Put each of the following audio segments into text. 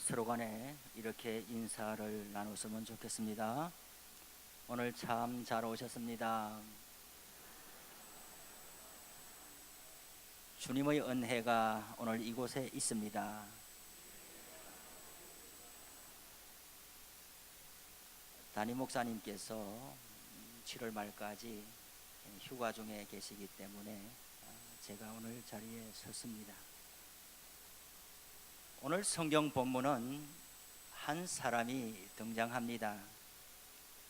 서로 간에 이렇게 인사를 나눴으면 좋겠습니다. 오늘 참 잘 오셨습니다. 주님의 은혜가 오늘 이곳에 있습니다. 담임 목사님께서 7월 말까지 휴가 중에 계시기 때문에 제가 오늘 자리에 섰습니다. 오늘 성경 본문은 한 사람이 등장합니다.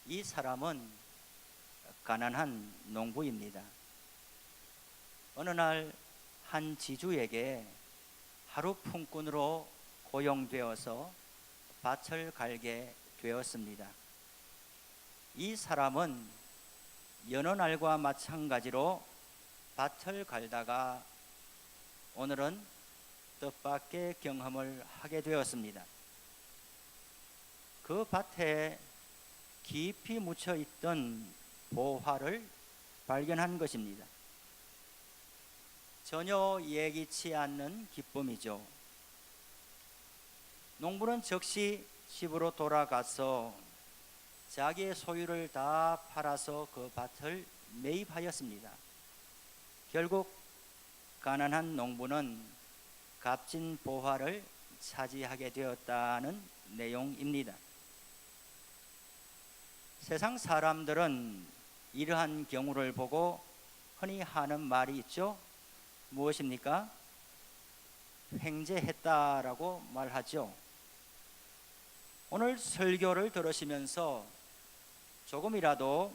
이 사람은 가난한 농부입니다. 어느 날 한 지주에게 하루 품꾼으로 고용되어서 밭을 갈게 되었습니다. 이 사람은 여느 날과 마찬가지로 밭을 갈다가 오늘은 뜻밖의 경험을 하게 되었습니다. 그 밭에 깊이 묻혀 있던 보화를 발견한 것입니다. 전혀 예기치 않는 기쁨이죠. 농부는 즉시 집으로 돌아가서 자기의 소유를 다 팔아서 그 밭을 매입하였습니다. 결국 가난한 농부는 값진 보화를 차지하게 되었다는 내용입니다. 세상 사람들은 이러한 경우를 보고 흔히 하는 말이 있죠. 무엇입니까? 횡재했다라고 말하죠. 오늘 설교를 들으시면서 조금이라도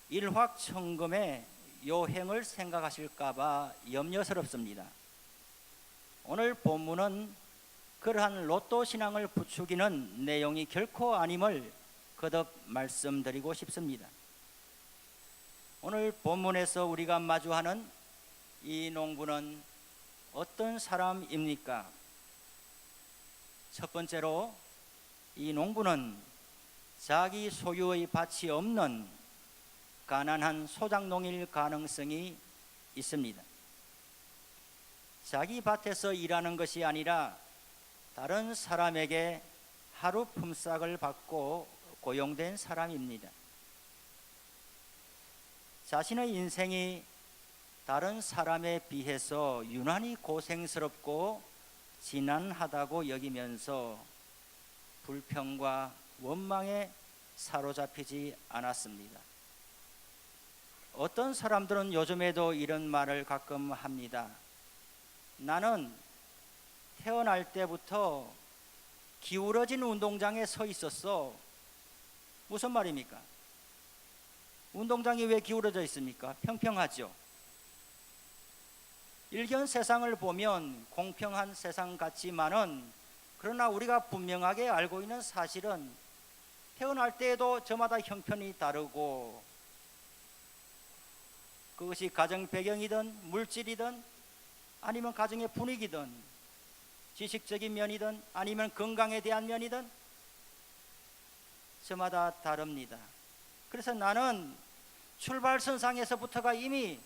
일확천금의 요행을 생각하실까봐 염려스럽습니다. 오늘 본문은 그러한 로또 신앙을 부추기는 내용이 결코 아님을 거듭 말씀드리고 싶습니다. 오늘 본문에서 우리가 마주하는 이 농부는 어떤 사람입니까? 첫 번째로 이 농부는 자기 소유의 밭이 없는 가난한 소작농일 가능성이 있습니다. 자기 밭에서 일하는 것이 아니라 다른 사람에게 하루 품삯을 받고 고용된 사람입니다. 자신의 인생이 다른 사람에 비해서 유난히 고생스럽고 지난하다고 여기면서 불평과 원망에 사로잡히지 않았습니다. 어떤 사람들은 요즘에도 이런 말을 가끔 합니다. 나는 태어날 때부터 기울어진 운동장에 서 있었어. 무슨 말입니까? 운동장이 왜 기울어져 있습니까? 평평하죠. 일견 세상을 보면 공평한 세상 같지만은 그러나 우리가 분명하게 알고 있는 사실은 태어날 때에도 저마다 형편이 다르고 그것이 가정 배경이든 물질이든 아니면 가정의 분위기든 지식적인 면이든 아니면 건강에 대한 면이든 저마다 다릅니다. 그래서 나는 출발선상에서부터가 이미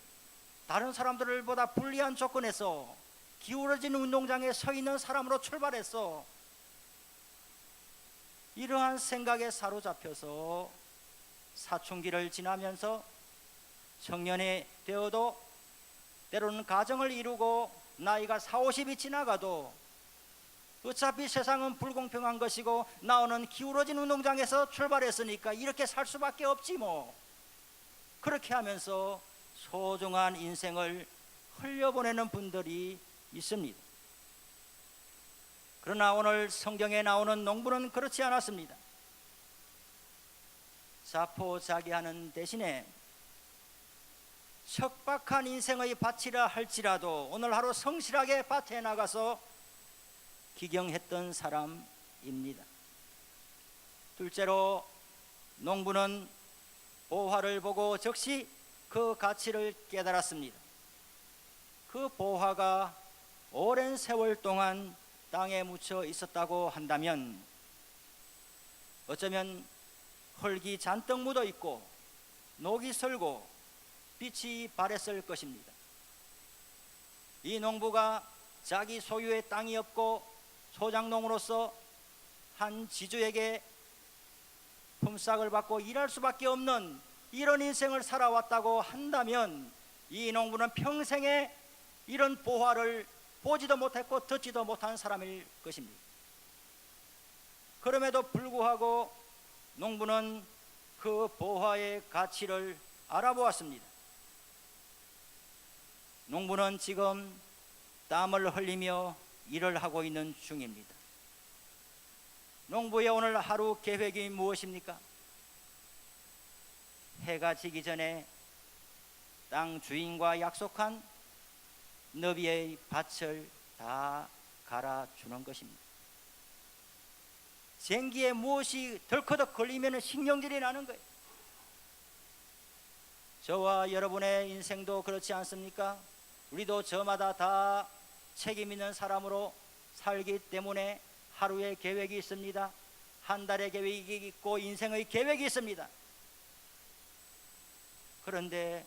다른 사람들보다 불리한 조건에서 기울어진 운동장에 서 있는 사람으로 출발했어. 이러한 생각에 사로잡혀서 사춘기를 지나면서 청년이 되어도 때로는 가정을 이루고 나이가 40, 50이 지나가도 어차피 세상은 불공평한 것이고 나오는 기울어진 운동장에서 출발했으니까 이렇게 살 수밖에 없지 뭐. 그렇게 하면서 소중한 인생을 흘려보내는 분들이 있습니다. 그러나 오늘 성경에 나오는 농부는 그렇지 않았습니다. 자포자기하는 대신에 척박한 인생의 밭이라 할지라도 오늘 하루 성실하게 밭에 나가서 기경했던 사람입니다. 둘째로 농부는 보화를 보고 즉시 그 가치를 깨달았습니다. 그 보화가 오랜 세월 동안 땅에 묻혀 있었다고 한다면 어쩌면 흙이 잔뜩 묻어 있고 녹이 슬고 빛이 발했을 것입니다. 이 농부가 자기 소유의 땅이 없고 소작농으로서 한 지주에게 품삯을 받고 일할 수밖에 없는 이런 인생을 살아왔다고 한다면 이 농부는 평생에 이런 보화를 보지도 못했고 듣지도 못한 사람일 것입니다. 그럼에도 불구하고 농부는 그 보화의 가치를 알아보았습니다. 농부는 지금 땀을 흘리며 일을 하고 있는 중입니다. 농부의 오늘 하루 계획이 무엇입니까? 해가 지기 전에 땅 주인과 약속한 너비의 밭을 다 갈아주는 것입니다. 쟁기에 무엇이 덜커덕 걸리면 신경질이 나는 거예요. 저와 여러분의 인생도 그렇지 않습니까? 우리도 저마다 다 책임 있는 사람으로 살기 때문에 하루의 계획이 있습니다. 한 달의 계획이 있고 인생의 계획이 있습니다. 그런데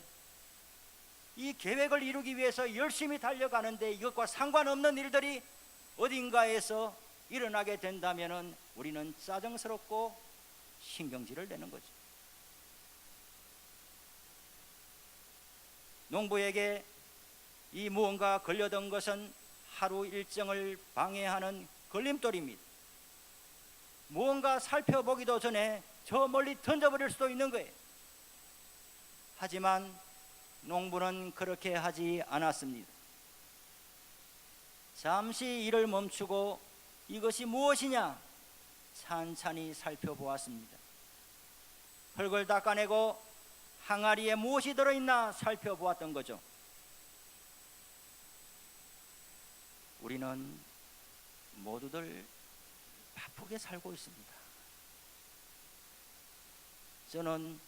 이 계획을 이루기 위해서 열심히 달려가는데 이것과 상관없는 일들이 어딘가에서 일어나게 된다면 우리는 짜증스럽고 신경질을 내는 거죠. 농부에게 이 무언가 걸려든 것은 하루 일정을 방해하는 걸림돌입니다. 무언가 살펴보기도 전에 저 멀리 던져버릴 수도 있는 거예요. 하지만 농부는 그렇게 하지 않았습니다. 잠시 일을 멈추고 이것이 무엇이냐 찬찬히 살펴보았습니다. 흙을 닦아내고 항아리에 무엇이 들어있나 살펴보았던 거죠. 우리는 모두들 바쁘게 살고 있습니다. 저는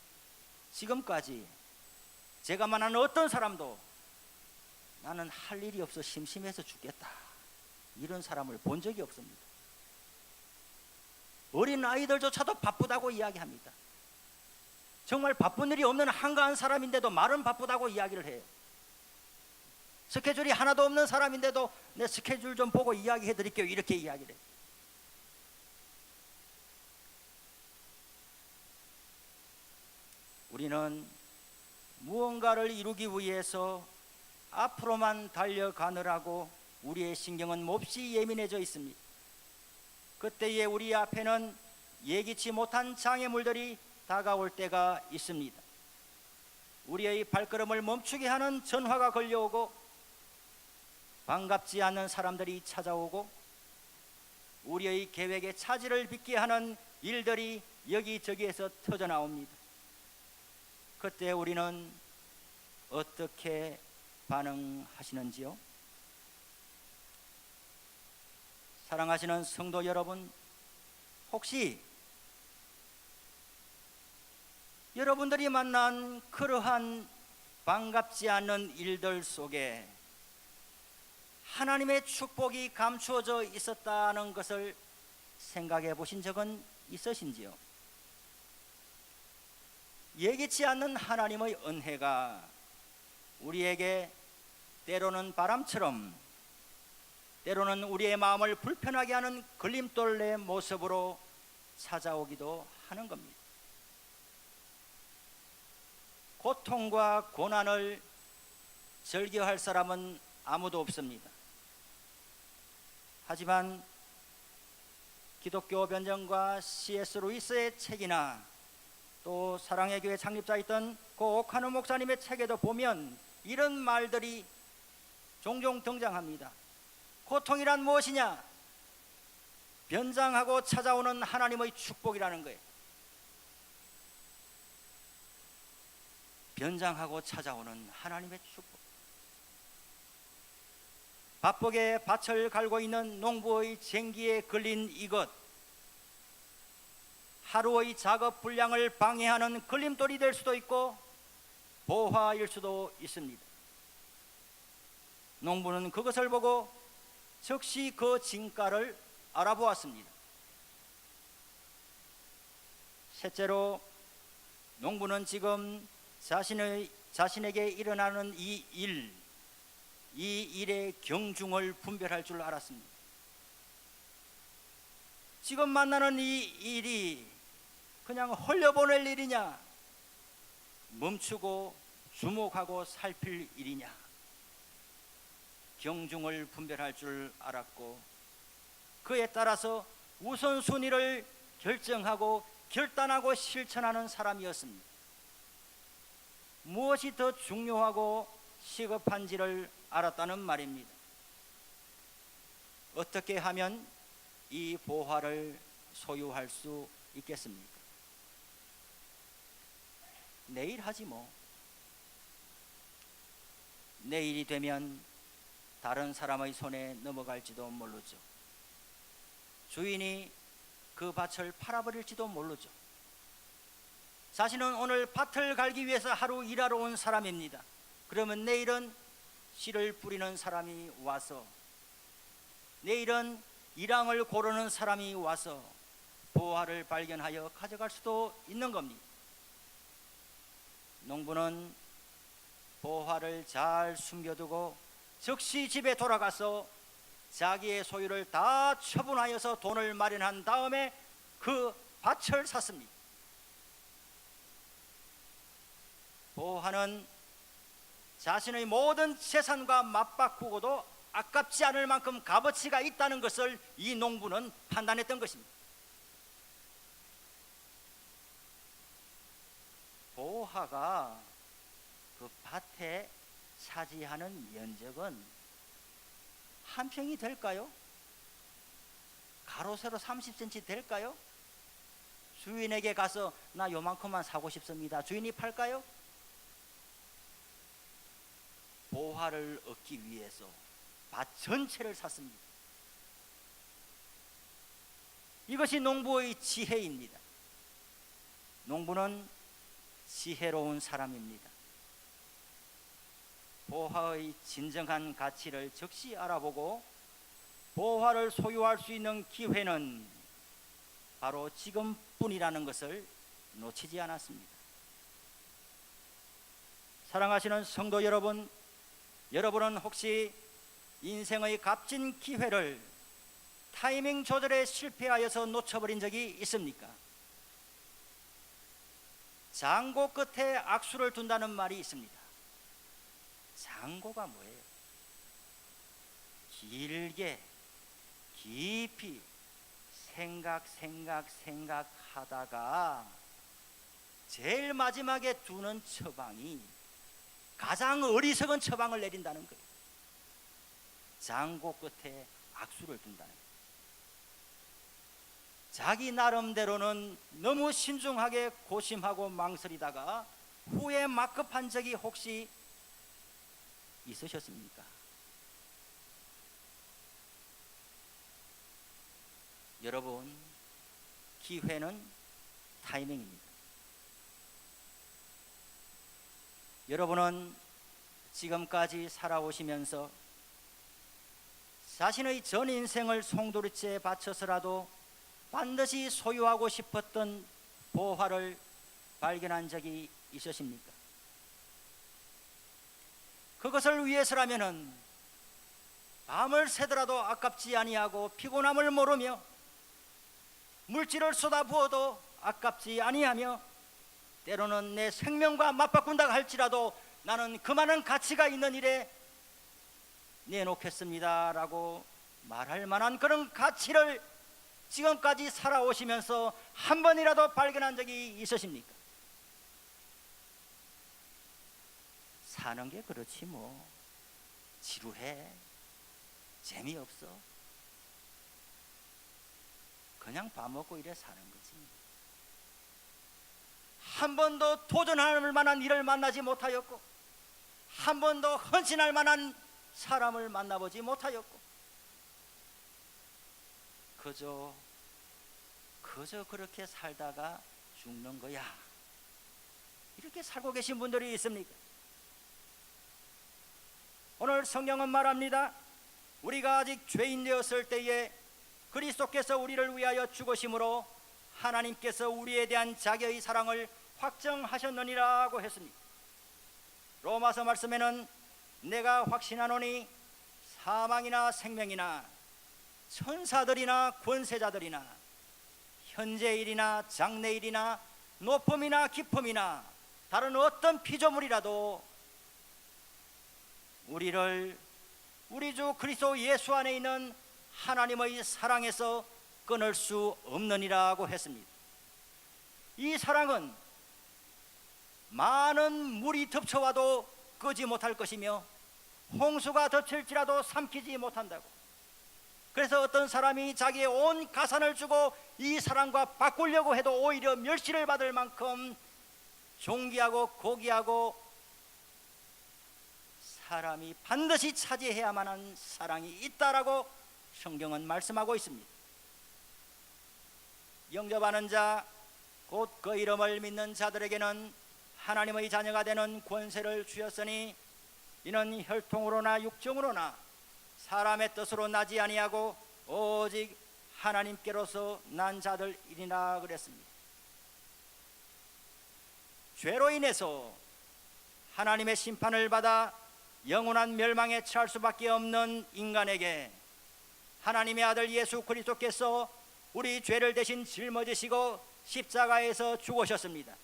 지금까지 제가 만난 어떤 사람도 나는 할 일이 없어 심심해서 죽겠다 이런 사람을 본 적이 없습니다. 어린 아이들조차도 바쁘다고 이야기합니다. 정말 바쁜 일이 없는 한가한 사람인데도 말은 바쁘다고 이야기를 해요. 스케줄이 하나도 없는 사람인데도 내 스케줄 좀 보고 이야기해 드릴게요 이렇게 이야기를 해요. 우리는 무언가를 이루기 위해서 앞으로만 달려가느라고 우리의 신경은 몹시 예민해져 있습니다. 그때에 우리 앞에는 예기치 못한 장애물들이 다가올 때가 있습니다. 우리의 발걸음을 멈추게 하는 전화가 걸려오고 반갑지 않는 사람들이 찾아오고 우리의 계획에 차질을 빚게 하는 일들이 여기저기에서 터져나옵니다. 그때 우리는 어떻게 반응하시는지요? 사랑하시는 성도 여러분, 혹시 여러분들이 만난 그러한 반갑지 않는 일들 속에 하나님의 축복이 감추어져 있었다는 것을 생각해 보신 적은 있으신지요? 예기치 않는 하나님의 은혜가 우리에게 때로는 바람처럼 때로는 우리의 마음을 불편하게 하는 걸림돌의 모습으로 찾아오기도 하는 겁니다. 고통과 고난을 즐겨할 사람은 아무도 없습니다. 하지만 기독교 변정과 C.S. 루이스의 책이나 또 사랑의 교회 창립자였던 고 오카노 목사님의 책에도 보면 이런 말들이 종종 등장합니다. 고통이란 무엇이냐? 변장하고 찾아오는 하나님의 축복이라는 거예요. 변장하고 찾아오는 하나님의 축복. 바쁘게 밭을 갈고 있는 농부의 쟁기에 걸린 이것, 하루의 작업 분량을 방해하는 걸림돌이 될 수도 있고 보화일 수도 있습니다. 농부는 그것을 보고 즉시 그 진가를 알아보았습니다. 셋째로, 농부는 지금 자신에게 일어나는 이 일의 경중을 분별할 줄 알았습니다. 지금 만나는 이 일이 그냥 흘려보낼 일이냐, 멈추고 주목하고 살필 일이냐, 경중을 분별할 줄 알았고 그에 따라서 우선순위를 결정하고 결단하고 실천하는 사람이었습니다. 무엇이 더 중요하고 시급한지를 알았다는 말입니다. 어떻게 하면 이 보화를 소유할 수 있겠습니까? 내일 하지 뭐. 내일이 되면 다른 사람의 손에 넘어갈지도 모르죠. 주인이 그 밭을 팔아버릴지도 모르죠. 자신은 오늘 밭을 갈기 위해서 하루 일하러 온 사람입니다. 그러면 내일은 씨를 뿌리는 사람이 와서, 내일은 일황을 고르는 사람이 와서 보화를 발견하여 가져갈 수도 있는 겁니다. 농부는 보화를 잘 숨겨두고 즉시 집에 돌아가서 자기의 소유를 다 처분하여서 돈을 마련한 다음에 그 밭을 샀습니다. 보화는 자신의 모든 재산과 맞바꾸고도 아깝지 않을 만큼 값어치가 있다는 것을 이 농부는 판단했던 것입니다. 보화가 그 밭에 차지하는 면적은 한 평이 될까요? 가로 세로 30cm 될까요? 주인에게 가서 나 요만큼만 사고 싶습니다. 주인이 팔까요? 보화를 얻기 위해서 밭 전체를 샀습니다. 이것이 농부의 지혜입니다. 농부는 지혜로운 사람입니다. 보화의 진정한 가치를 즉시 알아보고 보화를 소유할 수 있는 기회는 바로 지금뿐이라는 것을 놓치지 않았습니다. 사랑하시는 성도 여러분, 여러분은 혹시 인생의 값진 기회를 타이밍 조절에 실패하여서 놓쳐버린 적이 있습니까? 장고 끝에 악수를 둔다는 말이 있습니다. 장고가 뭐예요? 길게 깊이 생각하다가 제일 마지막에 두는 처방이 가장 어리석은 처방을 내린다는 거예요. 장고 끝에 악수를 둔다는 거예요. 자기 나름대로는 너무 신중하게 고심하고 망설이다가 후에 막급한 적이 혹시 있으셨습니까? 여러분, 기회는 타이밍입니다. 여러분은 지금까지 살아오시면서 자신의 전 인생을 송두리째 바쳐서라도 반드시 소유하고 싶었던 보화를 발견한 적이 있으십니까? 그것을 위해서라면은 밤을 새더라도 아깝지 아니하고 피곤함을 모르며 물질을 쏟아부어도 아깝지 아니하며 때로는 내 생명과 맞바꾼다 할지라도 나는 그 많은 가치가 있는 일에 내놓겠습니다 라고 말할 만한 그런 가치를 지금까지 살아오시면서 한 번이라도 발견한 적이 있으십니까? 사는 게 그렇지 뭐. 지루해, 재미없어, 그냥 밥 먹고 이래 사는 거지. 한 번도 도전할 만한 일을 만나지 못하였고 한 번도 헌신할 만한 사람을 만나보지 못하였고 그저 그렇게 살다가 죽는 거야. 이렇게 살고 계신 분들이 있습니까? 오늘 성경은 말합니다. 우리가 아직 죄인 되었을 때에 그리스도께서 우리를 위하여 죽으심으로 하나님께서 우리에 대한 자기의 사랑을 확정하셨느니라고 했습니다. 로마서 말씀에는 내가 확신하노니 사망이나 생명이나 천사들이나 권세자들이나 현재일이나 장래일이나 높음이나 깊음이나 다른 어떤 피조물이라도 우리를 우리 주 그리스도 예수 안에 있는 하나님의 사랑에서 끊을 수 없느니라고 했습니다. 이 사랑은 많은 물이 덮쳐와도 끄지 못할 것이며 홍수가 덮칠지라도 삼키지 못한다고. 그래서 어떤 사람이 자기의 온 가산을 주고 이 사랑과 바꾸려고 해도 오히려 멸시를 받을 만큼 존귀하고 고귀하고 사람이 반드시 차지해야만 한 사랑이 있다라고 성경은 말씀하고 있습니다. 영접하는 자, 곧 그 이름을 믿는 자들에게는 하나님의 자녀가 되는 권세를 주셨으니 이는 혈통으로나 육정으로나 사람의 뜻으로 나지 아니하고 오직 하나님께로서 난 자들이니라 그랬습니다. 죄로 인해서 하나님의 심판을 받아 영원한 멸망에 처할 수밖에 없는 인간에게 하나님의 아들 예수 그리스도께서 우리 죄를 대신 짊어지시고 십자가에서 죽으셨습니다.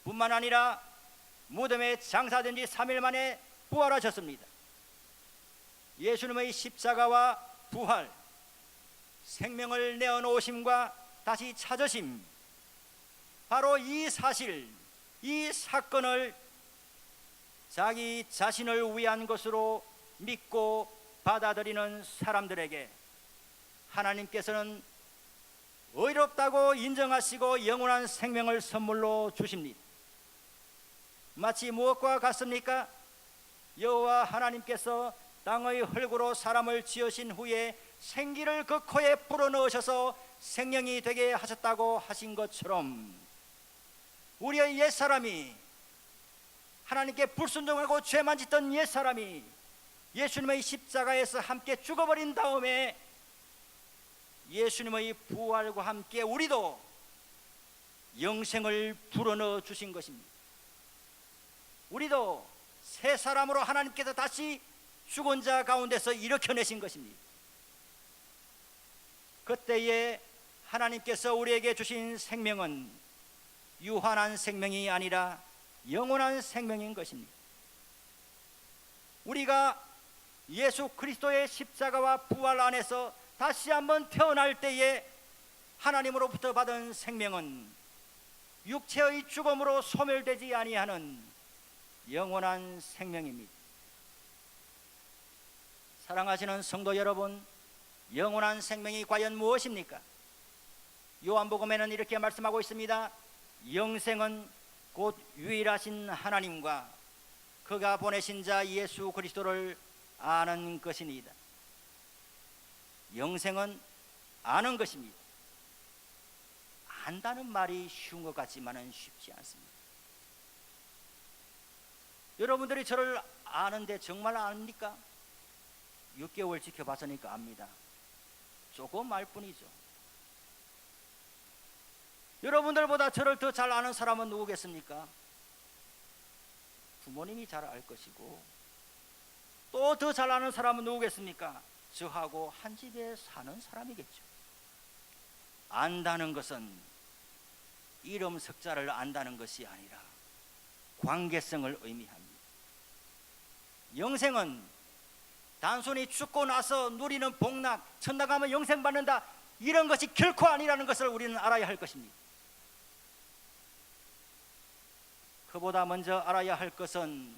뿐만 아니라 무덤에 장사된 지 3일 만에 부활하셨습니다. 예수님의 십자가와 부활, 생명을 내어놓으심과 다시 찾으심, 바로 이 사실, 이 사건을 자기 자신을 위한 것으로 믿고 받아들이는 사람들에게 하나님께서는 의롭다고 인정하시고 영원한 생명을 선물로 주십니다. 마치 무엇과 같습니까? 여호와 하나님께서 땅의 흙으로 사람을 지으신 후에 생기를 그 코에 불어넣으셔서 생명이 되게 하셨다고 하신 것처럼 우리의 옛사람이, 하나님께 불순종하고 죄만 짓던 옛사람이 예수님의 십자가에서 함께 죽어버린 다음에 예수님의 부활과 함께 우리도 영생을 불어넣어 주신 것입니다. 우리도 새 사람으로 하나님께서 다시 죽은 자 가운데서 일으켜내신 것입니다. 그때에 하나님께서 우리에게 주신 생명은 유한한 생명이 아니라 영원한 생명인 것입니다. 우리가 예수 그리스도의 십자가와 부활 안에서 다시 한번 태어날 때에 하나님으로부터 받은 생명은 육체의 죽음으로 소멸되지 아니하는 영원한 생명입니다. 사랑하시는 성도 여러분, 영원한 생명이 과연 무엇입니까? 요한복음에는 이렇게 말씀하고 있습니다. 영생은 곧 유일하신 하나님과 그가 보내신 자 예수 그리스도를 아는 것이니이다. 영생은 아는 것입니다. 안다는 말이 쉬운 것 같지만은 쉽지 않습니다. 여러분들이 저를 아는데 정말 압니까? 6개월 지켜봤으니까 압니다. 조금 알 뿐이죠. 여러분들보다 저를 더 잘 아는 사람은 누구겠습니까? 부모님이 잘 알 것이고, 또 더 잘 아는 사람은 누구겠습니까? 저하고 한 집에 사는 사람이겠죠. 안다는 것은 이름 석자를 안다는 것이 아니라 관계성을 의미합니다. 영생은 단순히 죽고 나서 누리는 복락, 천당 가면 영생 받는다, 이런 것이 결코 아니라는 것을 우리는 알아야 할 것입니다. 그보다 먼저 알아야 할 것은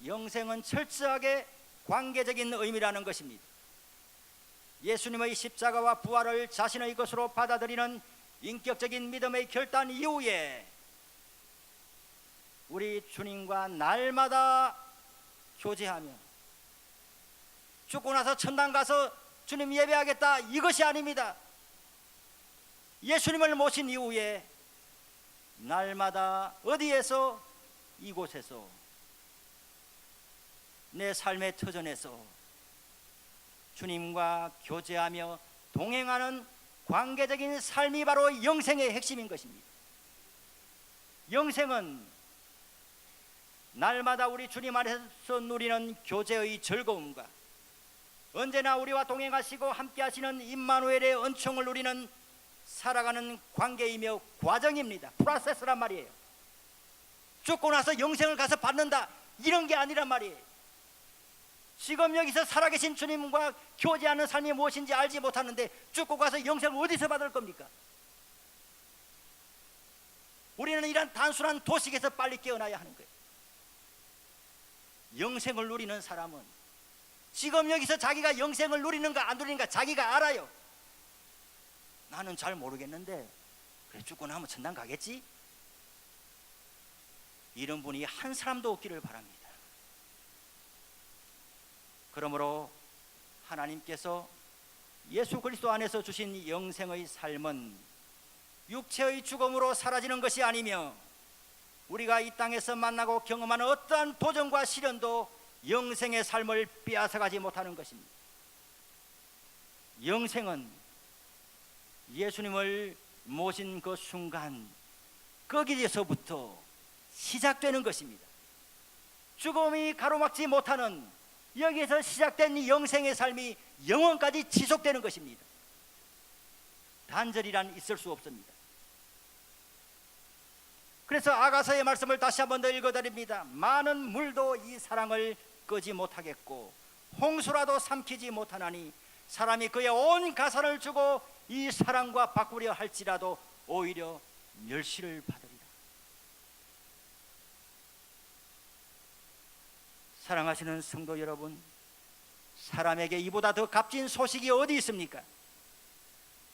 영생은 철저하게 관계적인 의미라는 것입니다. 예수님의 십자가와 부활을 자신의 것으로 받아들이는 인격적인 믿음의 결단 이후에 우리 주님과 날마다 교제하며, 죽고 나서 천당 가서 주님 예배하겠다, 이것이 아닙니다. 예수님을 모신 이후에 날마다 어디에서, 이곳에서, 내 삶의 터전에서 주님과 교제하며 동행하는 관계적인 삶이 바로 영생의 핵심인 것입니다. 영생은 날마다 우리 주님 안에서 누리는 교제의 즐거움과 언제나 우리와 동행하시고 함께 하시는 임마누엘의 은총을 누리는 살아가는 관계이며 과정입니다. 프로세스란 말이에요. 죽고 나서 영생을 가서 받는다 이런 게 아니란 말이에요. 지금 여기서 살아계신 주님과 교제하는 삶이 무엇인지 알지 못하는데 죽고 가서 영생을 어디서 받을 겁니까? 우리는 이런 단순한 도식에서 빨리 깨어나야 하는 거예요. 영생을 누리는 사람은 지금 여기서 자기가 영생을 누리는가 안 누리는가 자기가 알아요. 나는 잘 모르겠는데 그래 죽고 나면 천당 가겠지? 이런 분이 한 사람도 없기를 바랍니다. 그러므로 하나님께서 예수 그리스도 안에서 주신 영생의 삶은 육체의 죽음으로 사라지는 것이 아니며 우리가 이 땅에서 만나고 경험하는 어떠한 도전과 시련도 영생의 삶을 빼앗아가지 못하는 것입니다. 영생은 예수님을 모신 그 순간 거기에서부터 시작되는 것입니다. 죽음이 가로막지 못하는 여기에서 시작된 영생의 삶이 영원까지 지속되는 것입니다. 단절이란 있을 수 없습니다. 그래서 아가서의 말씀을 다시 한 번 더 읽어드립니다. 많은 물도 이 사랑을 끄지 못하겠고 홍수라도 삼키지 못하나니 사람이 그의 온 가산을 주고 이 사랑과 바꾸려 할지라도 오히려 멸시를 받으리라. 사랑하시는 성도 여러분, 사람에게 이보다 더 값진 소식이 어디 있습니까?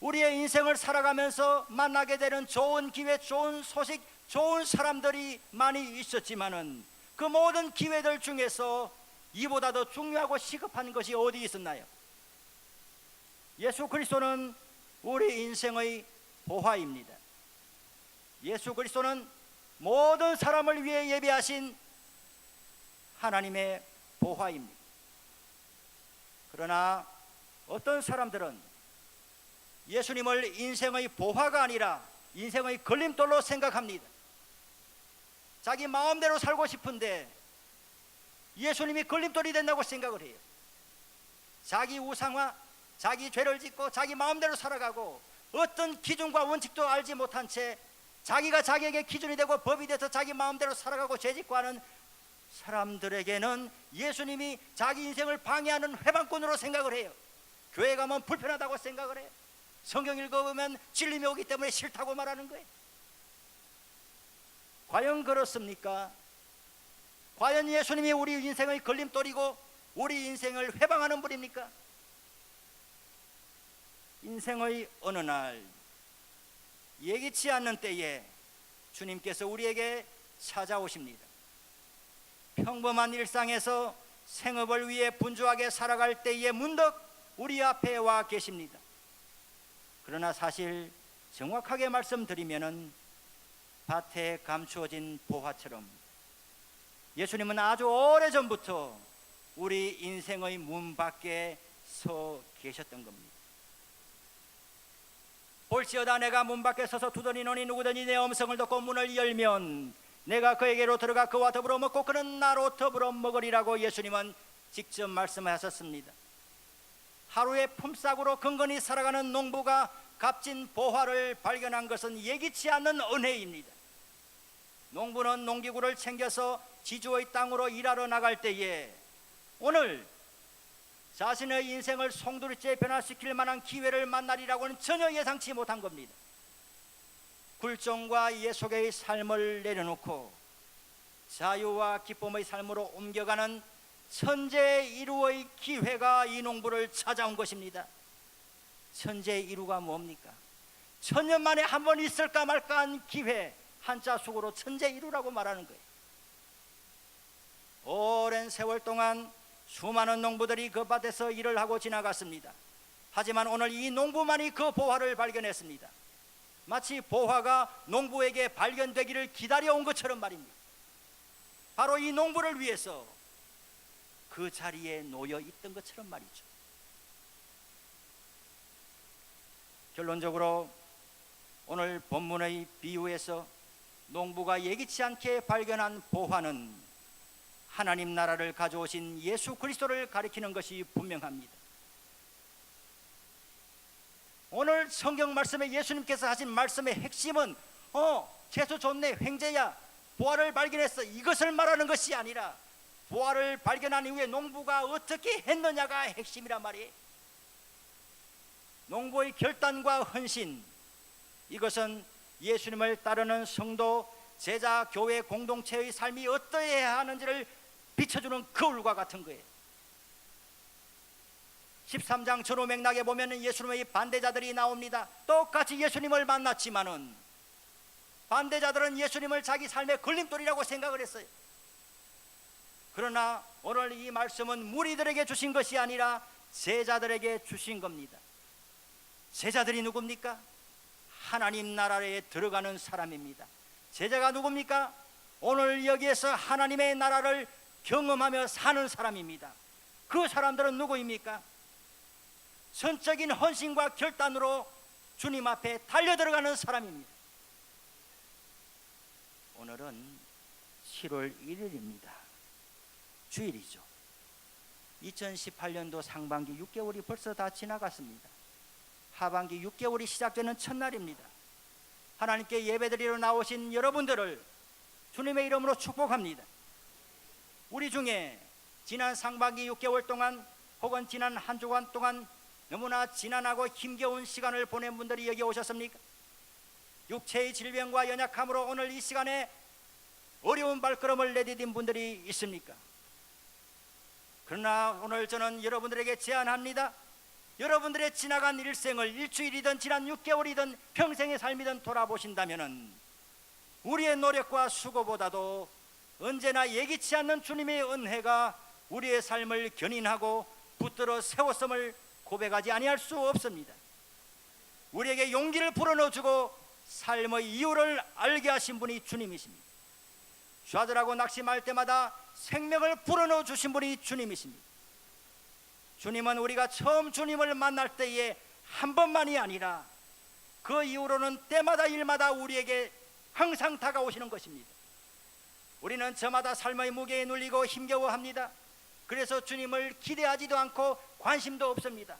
우리의 인생을 살아가면서 만나게 되는 좋은 기회, 좋은 소식, 좋은 사람들이 많이 있었지만은 그 모든 기회들 중에서 이보다 더 중요하고 시급한 것이 어디 있었나요? 예수 그리스도는 우리 인생의 보화입니다. 예수 그리스도는 모든 사람을 위해 예비하신 하나님의 보화입니다. 그러나 어떤 사람들은 예수님을 인생의 보화가 아니라 인생의 걸림돌로 생각합니다. 자기 마음대로 살고 싶은데 예수님이 걸림돌이 된다고 생각을 해요. 자기 우상화, 자기 죄를 짓고 자기 마음대로 살아가고 어떤 기준과 원칙도 알지 못한 채 자기가 자기에게 기준이 되고 법이 돼서 자기 마음대로 살아가고 죄짓고 하는 사람들에게는 예수님이 자기 인생을 방해하는 회방꾼으로 생각을 해요. 교회 가면 불편하다고 생각을 해요. 성경 읽어보면 질림이 오기 때문에 싫다고 말하는 거예요. 과연 그렇습니까? 과연 예수님이 우리 인생의 걸림돌이고 우리 인생을 회방하는 분입니까? 인생의 어느 날 예기치 않는 때에 주님께서 우리에게 찾아오십니다. 평범한 일상에서 생업을 위해 분주하게 살아갈 때에 문득 우리 앞에 와 계십니다. 그러나 사실 정확하게 말씀드리면은 밭에 감추어진 보화처럼 예수님은 아주 오래전부터 우리 인생의 문 밖에 서 계셨던 겁니다. 볼지어다 내가 문 밖에 서서 두드리노니 누구든지 내 음성을 듣고 문을 열면 내가 그에게로 들어가 그와 더불어 먹고 그는 나로 더불어 먹으리라고 예수님은 직접 말씀하셨습니다. 하루의 품삯으로 근근히 살아가는 농부가 값진 보화를 발견한 것은 예기치 않는 은혜입니다. 농부는 농기구를 챙겨서 지주의 땅으로 일하러 나갈 때에 오늘 자신의 인생을 송두리째 변화시킬 만한 기회를 만나리라고는 전혀 예상치 못한 겁니다. 굴종과 예속의 삶을 내려놓고 자유와 기쁨의 삶으로 옮겨가는 천재이루의 기회가 이 농부를 찾아온 것입니다. 천재이루가 뭡니까? 천년 만에 한 번 있을까 말까한 기회, 한자 속으로 천재이루라고 말하는 거예요. 오랜 세월 동안 수많은 농부들이 그 밭에서 일을 하고 지나갔습니다. 하지만 오늘 이 농부만이 그 보화를 발견했습니다. 마치 보화가 농부에게 발견되기를 기다려온 것처럼 말입니다. 바로 이 농부를 위해서 그 자리에 놓여 있던 것처럼 말이죠. 결론적으로 오늘 본문의 비유에서 농부가 예기치 않게 발견한 보화는 하나님 나라를 가져오신 예수 그리스도를 가리키는 것이 분명합니다. 오늘 성경 말씀에 예수님께서 하신 말씀의 핵심은 재수 좋네, 횡재야, 보화를 발견했어, 이것을 말하는 것이 아니라 보화를 발견한 이후에 농부가 어떻게 했느냐가 핵심이란 말이에요. 농부의 결단과 헌신, 이것은 예수님을 따르는 성도, 제자, 교회 공동체의 삶이 어떠해야 하는지를 비춰주는 거울과 같은 거예요. 13장 전후 맥락에 보면 예수님의 반대자들이 나옵니다. 똑같이 예수님을 만났지만은 반대자들은 예수님을 자기 삶의 걸림돌이라고 생각을 했어요. 그러나 오늘 이 말씀은 무리들에게 주신 것이 아니라 제자들에게 주신 겁니다. 제자들이 누굽니까? 하나님 나라에 들어가는 사람입니다. 제자가 누굽니까? 오늘 여기에서 하나님의 나라를 경험하며 사는 사람입니다. 그 사람들은 누구입니까? 전적인 헌신과 결단으로 주님 앞에 달려들어가는 사람입니다. 오늘은 7월 1일입니다. 주일이죠. 2018년도 상반기 6개월이 벌써 다 지나갔습니다. 하반기 6개월이 시작되는 첫날입니다. 하나님께 예배드리러 나오신 여러분들을 주님의 이름으로 축복합니다. 우리 중에 지난 상반기 6개월 동안 혹은 지난 한 주간 동안 너무나 지난하고 힘겨운 시간을 보낸 분들이 여기 오셨습니까? 육체의 질병과 연약함으로 오늘 이 시간에 어려운 발걸음을 내디딘 분들이 있습니까? 그러나 오늘 저는 여러분들에게 제안합니다. 여러분들의 지나간 일생을 일주일이든 지난 6개월이든 평생의 삶이든 돌아보신다면 우리의 노력과 수고보다도 언제나 예기치 않는 주님의 은혜가 우리의 삶을 견인하고 붙들어 세웠음을 고백하지 아니할 수 없습니다. 우리에게 용기를 불어넣어주고 삶의 이유를 알게 하신 분이 주님이십니다. 좌절하고 낙심할 때마다 생명을 불어넣어 주신 분이 주님이십니다. 주님은 우리가 처음 주님을 만날 때에 한 번만이 아니라 그 이후로는 때마다 일마다 우리에게 항상 다가오시는 것입니다. 우리는 저마다 삶의 무게에 눌리고 힘겨워합니다. 그래서 주님을 기대하지도 않고 관심도 없습니다.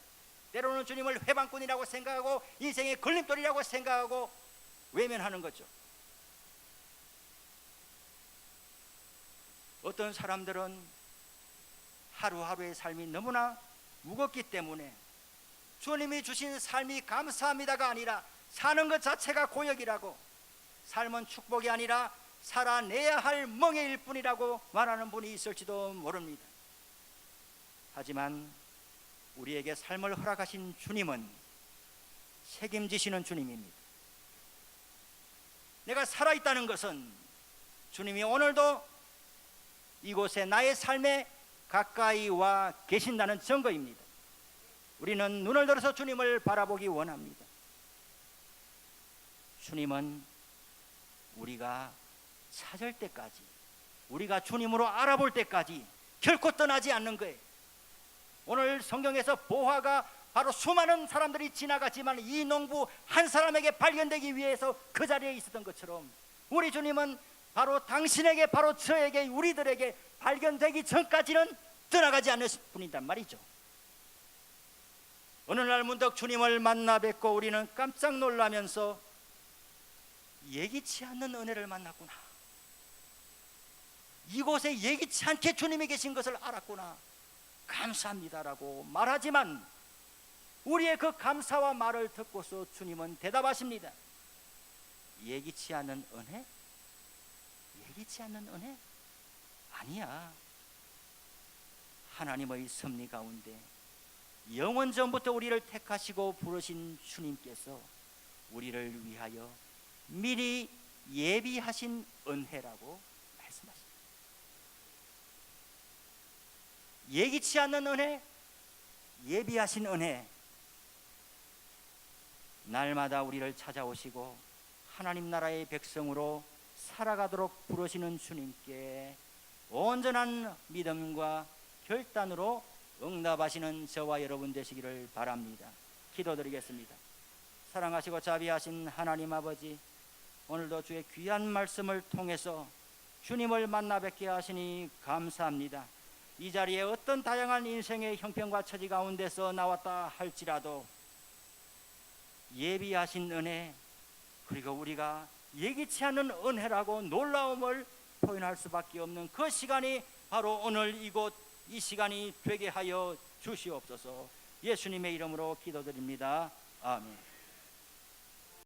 때로는 주님을 회방꾼이라고 생각하고 인생의 걸림돌이라고 생각하고 외면하는 거죠. 어떤 사람들은 하루하루의 삶이 너무나 무겁기 때문에 주님이 주신 삶이 감사합니다가 아니라 사는 것 자체가 고역이라고, 삶은 축복이 아니라 살아내야 할 멍해일 뿐이라고 말하는 분이 있을지도 모릅니다. 하지만 우리에게 삶을 허락하신 주님은 책임지시는 주님입니다. 내가 살아있다는 것은 주님이 오늘도 이곳에 나의 삶에 가까이 와 계신다는 증거입니다. 우리는 눈을 들어서 주님을 바라보기 원합니다. 주님은 우리가 찾을 때까지, 우리가 주님으로 알아볼 때까지 결코 떠나지 않는 거예요. 오늘 성경에서 보화가 바로 수많은 사람들이 지나갔지만 이 농부 한 사람에게 발견되기 위해서 그 자리에 있었던 것처럼 우리 주님은 바로 당신에게, 바로 저에게, 우리들에게 발견되기 전까지는 떠나가지 않는 분이란 말이죠. 어느 날 문득 주님을 만나 뵙고 우리는 깜짝 놀라면서 예기치 않는 은혜를 만났구나, 이곳에 예기치 않게 주님이 계신 것을 알았구나, 감사합니다라고 말하지만 우리의 그 감사와 말을 듣고서 주님은 대답하십니다. 예기치 않은 은혜? 예기치 않는 은혜? 아니야. 하나님의 섭리 가운데 영원 전부터 우리를 택하시고 부르신 주님께서 우리를 위하여 미리 예비하신 은혜라고 말씀하십니다. 예기치 않는 은혜, 예비하신 은혜, 날마다 우리를 찾아오시고 하나님 나라의 백성으로 살아가도록 부르시는 주님께 온전한 믿음과 결단으로 응답하시는 저와 여러분 되시기를 바랍니다. 기도드리겠습니다. 사랑하시고 자비하신 하나님 아버지, 오늘도 주의 귀한 말씀을 통해서 주님을 만나 뵙게 하시니 감사합니다. 이 자리에 어떤 다양한 인생의 형편과 처지 가운데서 나왔다 할지라도 예비하신 은혜, 그리고 우리가 예기치 않은 은혜라고 놀라움을 표현할 수밖에 없는 그 시간이 바로 오늘 이곳 이 시간이 되게 하여 주시옵소서. 예수님의 이름으로 기도드립니다. 아멘.